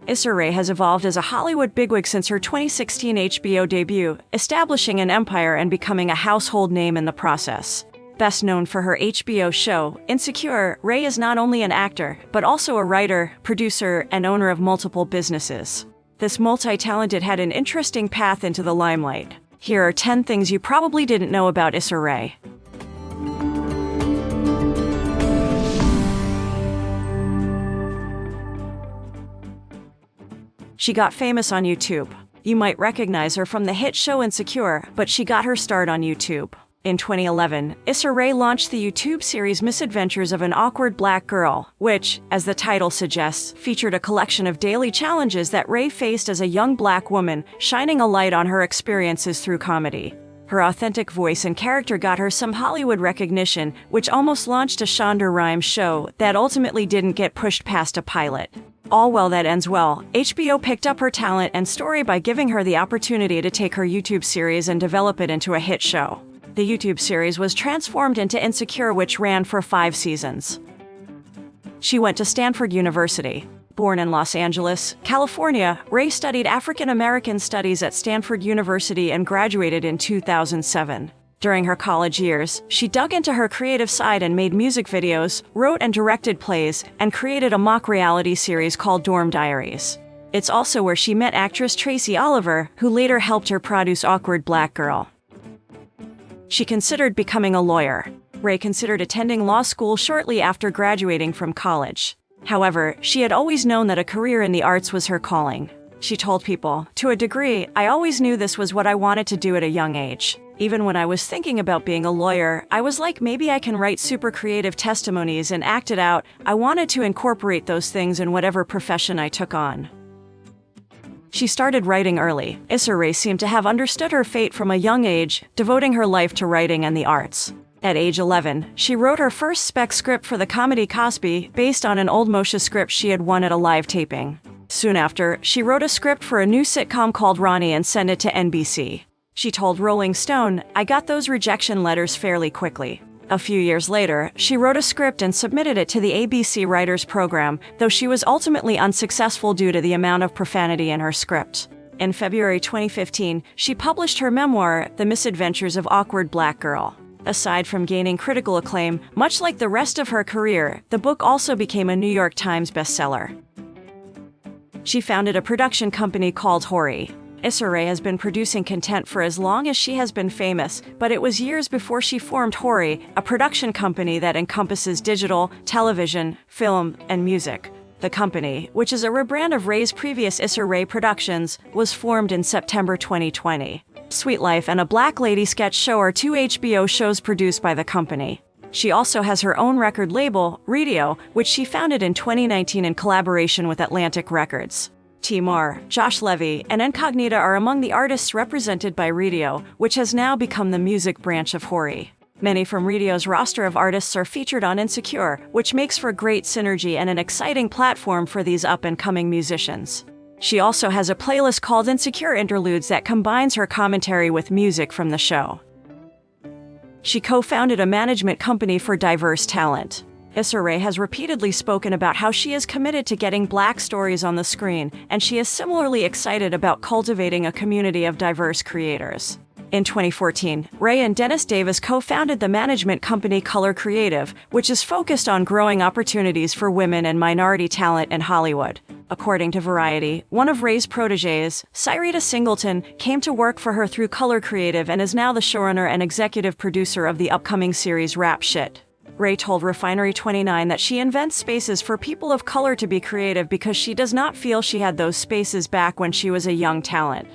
Issa Rae has evolved as a Hollywood bigwig since her 2016 HBO debut, establishing an empire and becoming a household name in the process. Best known for her HBO show, Insecure, Rae is not only an actor, but also a writer, producer, and owner of multiple businesses. This multi-talented had an interesting path into the limelight. Here are 10 things you probably didn't know about Issa Rae. She got famous on YouTube. You might recognize her from the hit show Insecure, but she got her start on YouTube. In 2011, Issa Rae launched the YouTube series Misadventures of an Awkward Black Girl, which, as the title suggests, featured a collection of daily challenges that Rae faced as a young black woman, shining a light on her experiences through comedy. Her authentic voice and character got her some Hollywood recognition, which almost launched a Shonda Rhimes show that ultimately didn't get pushed past a pilot. All well that ends well, HBO picked up her talent and story by giving her the opportunity to take her YouTube series and develop it into a hit show. The YouTube series was transformed into Insecure, which ran for 5 seasons. She went to Stanford University. Born in Los Angeles, California, Rae studied African American Studies at Stanford University and graduated in 2007. During her college years, she dug into her creative side and made music videos, wrote and directed plays, and created a mock reality series called Dorm Diaries. It's also where she met actress Tracy Oliver, who later helped her produce Awkward Black Girl. She considered becoming a lawyer. Rae considered attending law school shortly after graduating from college. However, she had always known that a career in the arts was her calling. She told people, "To a degree, I always knew this was what I wanted to do at a young age. Even when I was thinking about being a lawyer, I was like, maybe I can write super creative testimonies and act it out. I wanted to incorporate those things in whatever profession I took on." She started writing early. Issa Rae seemed to have understood her fate from a young age, devoting her life to writing and the arts. At age 11, she wrote her first spec script for the comedy Cosby, based on an old Moshe script she had won at a live taping. Soon after, she wrote a script for a new sitcom called Ronnie and sent it to NBC. She told Rolling Stone, "I got those rejection letters fairly quickly." A few years later, she wrote a script and submitted it to the ABC Writers Program, though she was ultimately unsuccessful due to the amount of profanity in her script. In February 2015, she published her memoir, The Misadventures of Awkward Black Girl. Aside from gaining critical acclaim, much like the rest of her career, the book also became a New York Times bestseller. She founded a production company called Hori. Issa Rae has been producing content for as long as she has been famous, but it was years before she formed Hori, a production company that encompasses digital, television, film, and music. The company, which is a rebrand of Rae's previous Issa Rae Productions, was formed in September 2020. Sweet Life and A Black Lady Sketch Show are 2 HBO shows produced by the company. She also has her own record label, Radio, which she founded in 2019 in collaboration with Atlantic Records. Timar, Josh Levy, and Incognita are among the artists represented by Radio, which has now become the music branch of Hori. Many from Radio's roster of artists are featured on Insecure, which makes for great synergy and an exciting platform for these up-and-coming musicians. She also has a playlist called Insecure Interludes that combines her commentary with music from the show. She co-founded a management company for diverse talent. Issa Rae has repeatedly spoken about how she is committed to getting Black stories on the screen, and she is similarly excited about cultivating a community of diverse creators. In 2014, Rae and Dennis Davis co-founded the management company Color Creative, which is focused on growing opportunities for women and minority talent in Hollywood. According to Variety, one of Rae's protégés, Cyrita Singleton, came to work for her through Color Creative and is now the showrunner and executive producer of the upcoming series Rap Shit. Rae told Refinery29 that she invents spaces for people of color to be creative because she does not feel she had those spaces back when she was a young talent.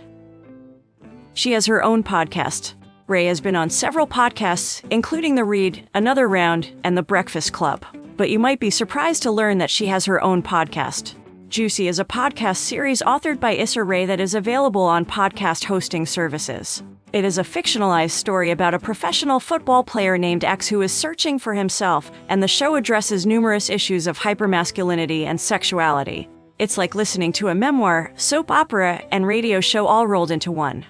She has her own podcast. Rae has been on several podcasts, including The Read, Another Round, and The Breakfast Club. But you might be surprised to learn that she has her own podcast. Juicy is a podcast series authored by Issa Rae that is available on podcast hosting services. It is a fictionalized story about a professional football player named X who is searching for himself, and the show addresses numerous issues of hypermasculinity and sexuality. It's like listening to a memoir, soap opera, and radio show all rolled into one.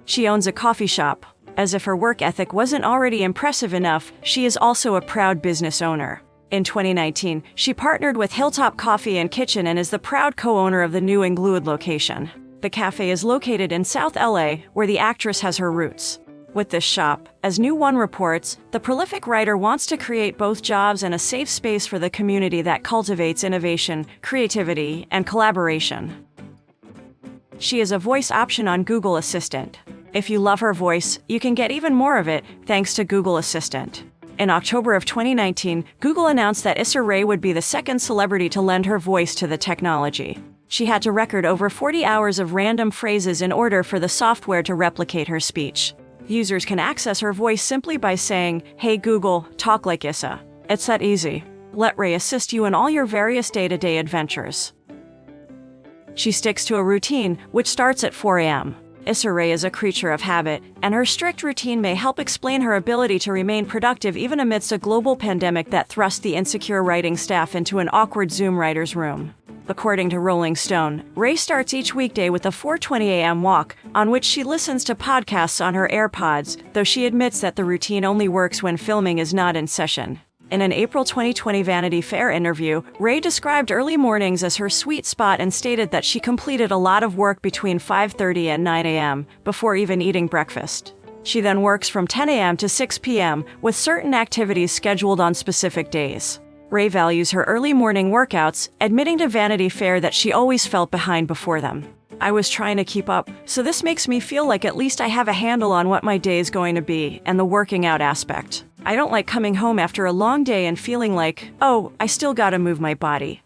She owns a coffee shop. As if her work ethic wasn't already impressive enough, she is also a proud business owner. In 2019, she partnered with Hilltop Coffee and Kitchen and is the proud co-owner of the new Inglewood location. The cafe is located in South LA, where the actress has her roots. With this shop, as New One reports, the prolific writer wants to create both jobs and a safe space for the community that cultivates innovation, creativity, and collaboration. She is a voice option on Google Assistant. If you love her voice, you can get even more of it thanks to Google Assistant. In October of 2019, Google announced that Issa Rae would be the second celebrity to lend her voice to the technology. She had to record over 40 hours of random phrases in order for the software to replicate her speech. Users can access her voice simply by saying, "Hey Google, talk like Issa." It's that easy. Let Rae assist you in all your various day-to-day adventures. She sticks to a routine, which starts at 4 a.m. Issa Rae is a creature of habit, and her strict routine may help explain her ability to remain productive even amidst a global pandemic that thrust the insecure writing staff into an awkward Zoom writer's room. According to Rolling Stone, Rae starts each weekday with a 4:20 a.m. walk, on which she listens to podcasts on her AirPods, though she admits that the routine only works when filming is not in session. In an April 2020 Vanity Fair interview, Rae described early mornings as her sweet spot and stated that she completed a lot of work between 5:30 and 9 a.m., before even eating breakfast. She then works from 10 a.m. to 6 p.m., with certain activities scheduled on specific days. Rae values her early morning workouts, admitting to Vanity Fair that she always felt behind before them. "I was trying to keep up, so this makes me feel like at least I have a handle on what my day is going to be, and the working out aspect. I don't like coming home after a long day and feeling like, oh, I still gotta move my body.